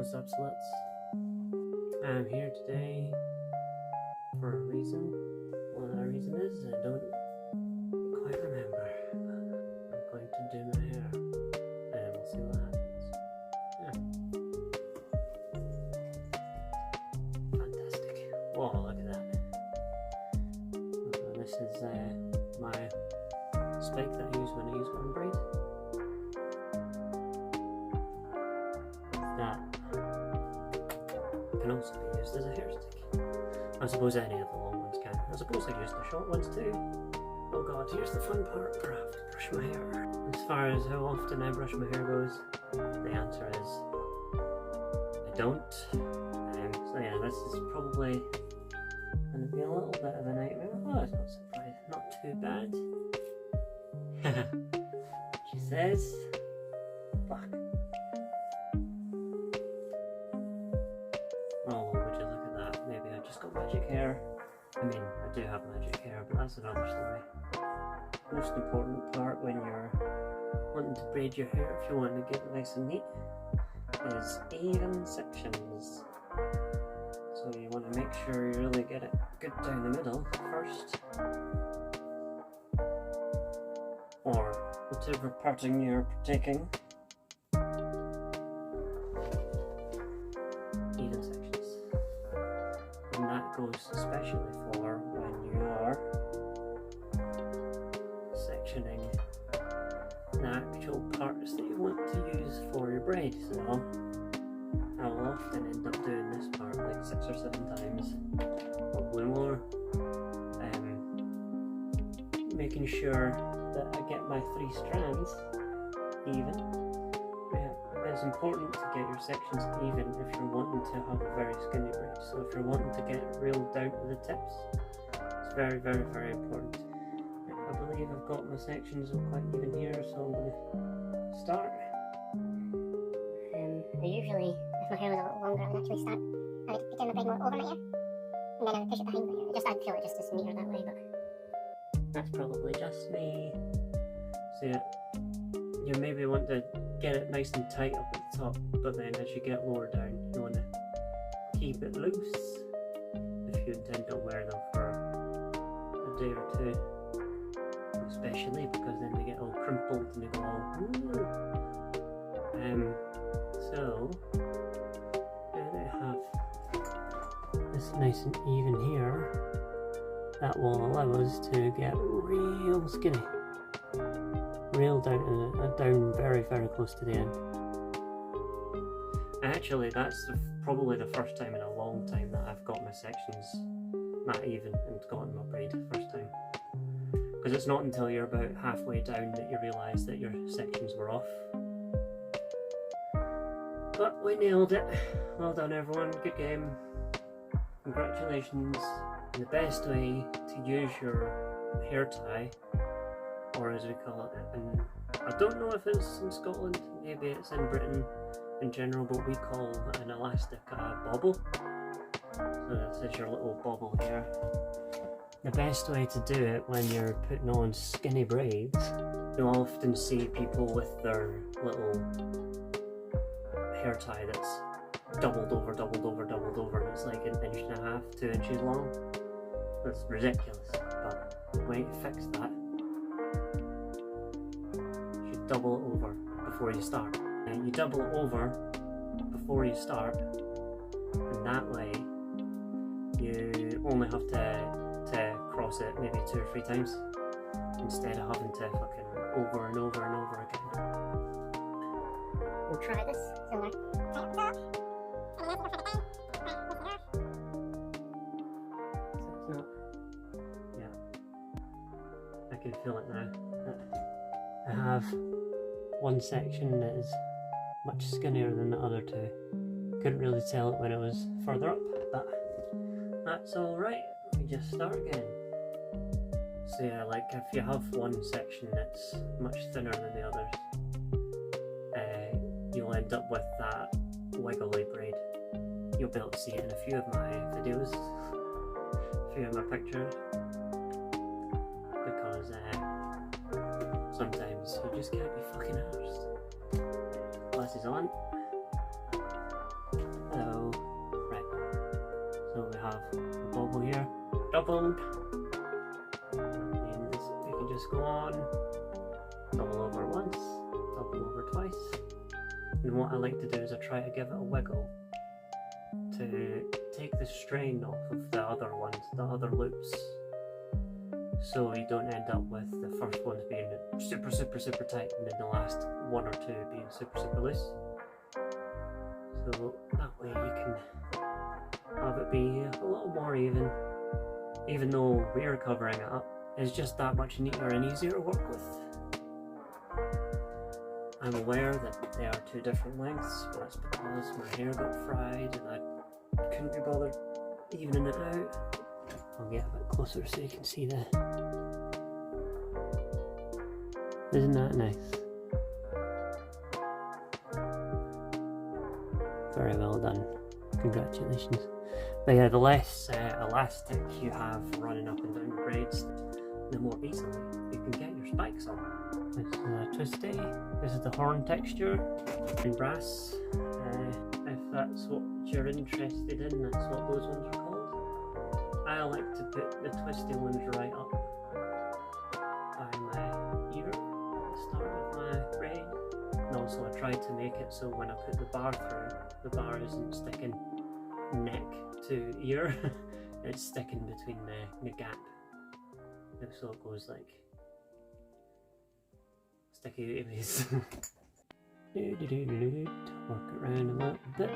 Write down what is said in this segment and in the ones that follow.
What's up, sluts? I'm here today for a reason. What that reason is, I don't quite remember. I'm going to do my hair and we'll see what happens. Yeah. Fantastic. Whoa, look at that. This is my spike that I use when I use one braid. That can also be used as a hair stick. I suppose any of the long ones can. I suppose I use the short ones too. Oh god, here's the fun part where I have to brush my hair. As far as how often I brush my hair goes, the answer is I don't. So yeah, this is probably going to be a little bit of a nightmare. Oh, it's not so bad. Not too bad. She says. Fuck. Oh, would you look at that? Maybe I just got magic hair. I mean, I do have magic hair, but that's another story. Most important part when you're wanting to braid your hair, if you want to get it nice and neat, is even sections. So you want to make sure you really get it good down the middle first. Or whatever parting you're taking. Even sections. And that goes especially for when you are sectioning the actual parts that you want to use for your braid. So I will often end up doing this part like 6 or 7 times, probably more, making sure that I get my 3 strands even. It's important to get your sections even if you're wanting to have a very skinny braid. So if you're wanting to get it real down to the tips, it's very, very, very important. I believe I've got my sections quite even here, so I'm going to start. I usually, if my hair was a little longer, I would actually start, I would be doing my braid more over my ear, and then I would push it behind my ear. I'd feel it just as neater that way, but that's probably just me. So you maybe want to get it nice and tight up at the top, but then as you get lower down, you want to keep it loose if you intend to wear them for a day or 2. Especially because then they get all crumpled and they go all so now that I have this nice and even here, that will allow us to get real skinny, real down very, very close to the end. Actually, that's probably the first time in a long time that I've got my sections that even and gotten my braid first time. Because it's not until you're about halfway down that you realise that your sections were off. But we nailed it. Well done everyone, good game. Congratulations. And the best way to use your hair tie, or as we call it, and I don't know if it's in Scotland, maybe it's in Britain in general, but we call an elastic a bobble. So this is your little bobble here. The best way to do it when you're putting on skinny braids, you'll often see people with their little hair tie that's doubled over, and it's like 1.5 inches, 2 inches long. That's ridiculous, but the way to fix that, you should double it over before you start. And you double it over before you start, and that way you only have to cross it maybe 2 or 3 times instead of having to fucking over and over and over again. we'll try this similar. So it's not, yeah, I can feel it now. I have one section that is much skinnier than the other 2. Couldn't really tell it when it was further up, but that's alright. We just start again. So yeah, like if you have one section that's much thinner than the others, you'll end up with that wiggly braid. You'll be able to see it in a few of my videos, a few of my pictures, because sometimes you just can't be fucking arsed. Glasses on. have a bobble here, doubled, and we can just go on, double over once, double over twice, and what I like to do is I try to give it a wiggle to take the strain off of the other ones, the other loops, so you don't end up with the first ones being super tight and then the last one or two being super loose. So that way you can have it be a little more even though we're covering it up. It's just that much neater and easier to work with. I'm aware that they are two different lengths, but it's because my hair got fried and I couldn't be bothered evening it out. I'll get a bit closer so you can see the... Isn't that nice? Very well done. Congratulations. But yeah, the less elastic you have running up and down your braids, the more easily you can get your spikes on. This is a twisty. This is the horn texture in brass. If that's what you're interested in, that's what those ones are called. I like to put the twisty ones right up by my ear at the start of my braid. And also I try to make it so when I put the bar through, the bar isn't sticking neck to ear, it's sticking between the gap. So it goes like sticky babies. Work it around a little bit.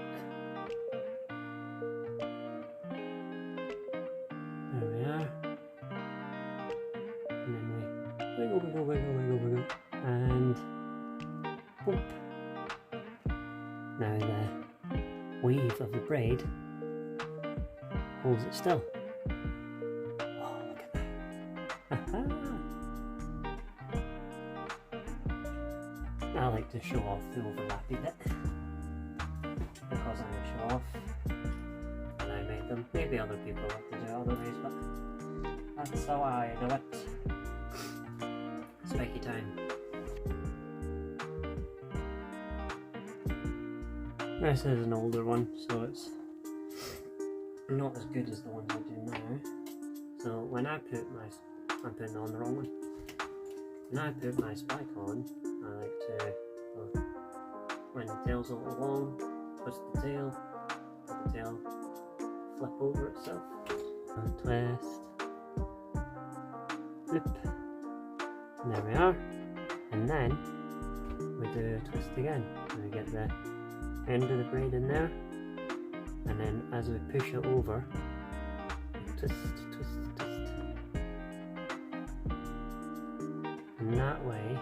There we are. And then we wiggle. And whoop. Now the weave of the braid holds it still. Oh, look at that. Aha! I like to show off the overlappy bit because I'm a show off and I made them. Maybe other people like to do it other ways, but that's how I do it. Spiky time. This is an older one, so it's not as good as the ones I do now. So when I put I'm putting on the wrong one. When I put my spike on, I like to, when the tail's a little long, twist the tail, let the tail flip over itself, and twist, flip, and there we are. And then we do a twist again, and we get the end of the braid in there, and then as we push it over, twist, and that way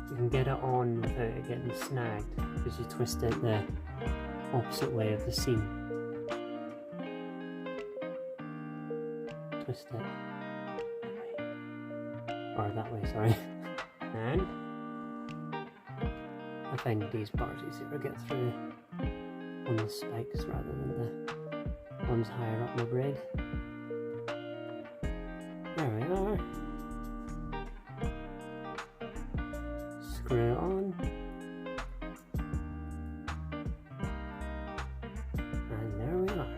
you can get it on without it getting snagged because you twist it the opposite way of the seam. Twist it that way, or that way, sorry. And I find these bars easier to get through on the spikes rather than the ones higher up my braid. There we are. Screw it on. And there we are.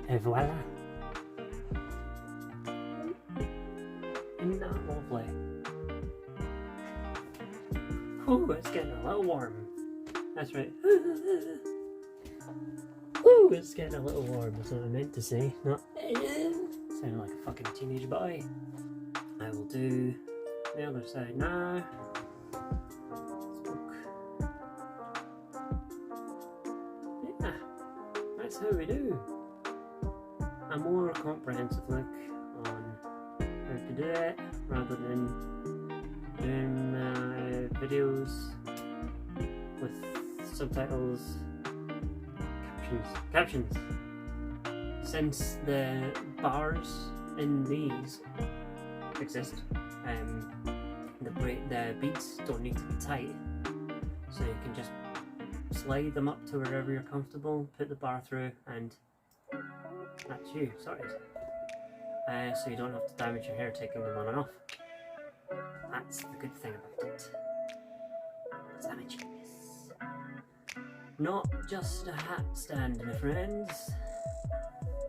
Et voila. Isn't that lovely? Ooh, it's getting a little warm. That's right. Ooh, it's getting a little warm. That's what I meant to say. Not sounding like a fucking teenage boy. I will do the other side now. Yeah, that's how we do. A more comprehensive look on how to do it rather than doing videos with subtitles, captions. Since the bars in these exist, the beads don't need to be tight, so you can just slide them up to wherever you're comfortable, put the bar through, and that's you sorted. So you don't have to damage your hair taking them on and off. That's the good thing about it. It's amateurish. Not just a hat stand, my friends.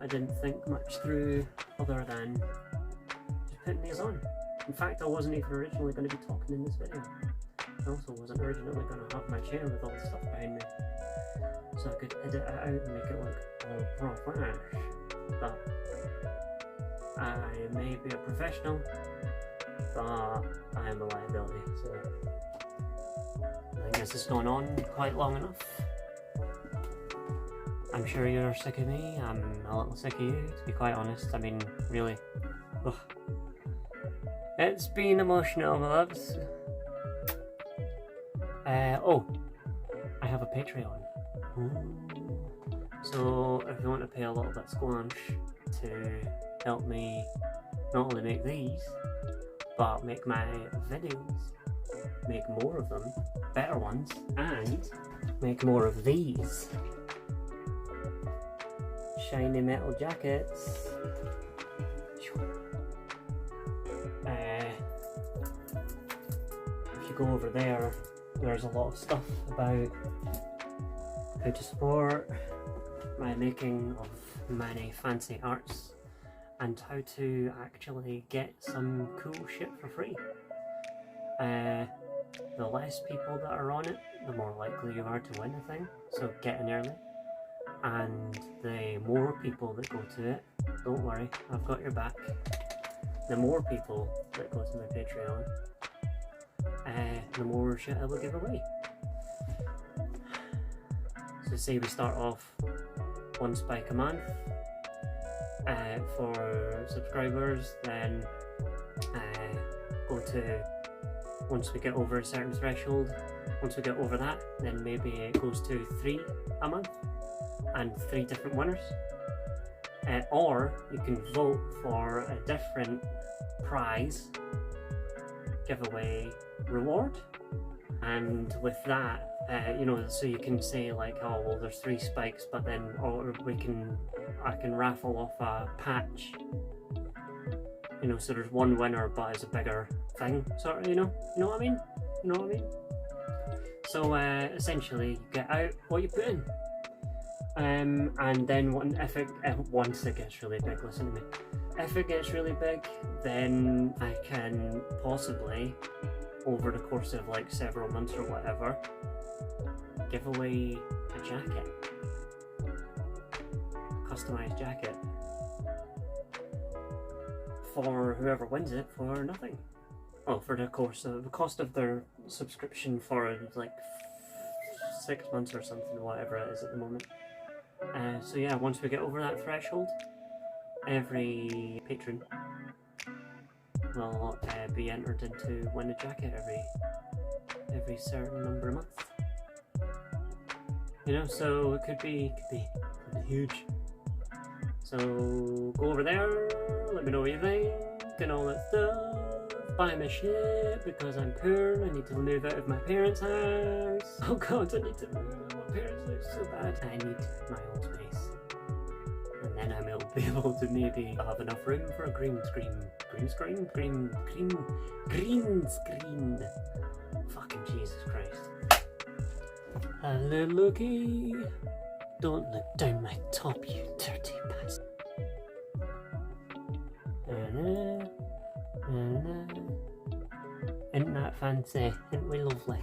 I didn't think much through other than just putting these on. In fact, I wasn't even originally going to be talking in this video. I also wasn't originally going to have my chair with all the stuff behind me, so I could edit it out and make it look all professional. But I may be a professional, but I am a liability, so I guess it's gone on quite long enough. I'm sure you're sick of me, I'm a little sick of you, to be quite honest. I mean, really. Ugh. It's been emotional, my loves. Oh, I have a Patreon. Ooh. So if you want to pay a little bit squanch to help me not only make these, but make my videos, make more of them, better ones, and make more of these shiny metal jackets. If you go over there, there's a lot of stuff about how to support my making of many fancy arts and how to actually get some cool shit for free. The less people that are on it, the more likely you are to win a thing, so get in early. And the more people that go to it, don't worry, I've got your back. The more people that go to my Patreon, the more shit I will give away. So say we start off 1 spike a month for subscribers, then go to, once we get over a certain threshold, once we get over that, then maybe it goes to 3 a month and 3 different winners. Or you can vote for a different prize giveaway reward, and with that, you know, so you can say like, oh well, there's 3 spikes, but then, or I can raffle off a patch, you know, so there's 1 winner but it's a bigger thing, sort of, you know what I mean? You know what I mean? So essentially, you get out what you put in. And then once it gets really big, listen to me, if it gets really big, then I can possibly, over the course of like several months or whatever, give away a jacket, a customized jacket, for whoever wins it for nothing. Well, for the cost of their subscription for like 6 months or something, whatever it is at the moment. So yeah, once we get over that threshold, every patron will be entered into win a jacket every certain number of months. You know, so it could be huge. So go over there, let me know what you think and all that stuff. Buy my shit because I'm poor. I need to move out of my parents' house. Oh god, I need to move out of my parents' house so bad. I need my own space. And then I will be able to maybe have enough room for a green screen. Fucking Jesus Christ. Hello, looky. Don't look down my top, you dirty bastard. Isn't that fancy? Isn't we lovely?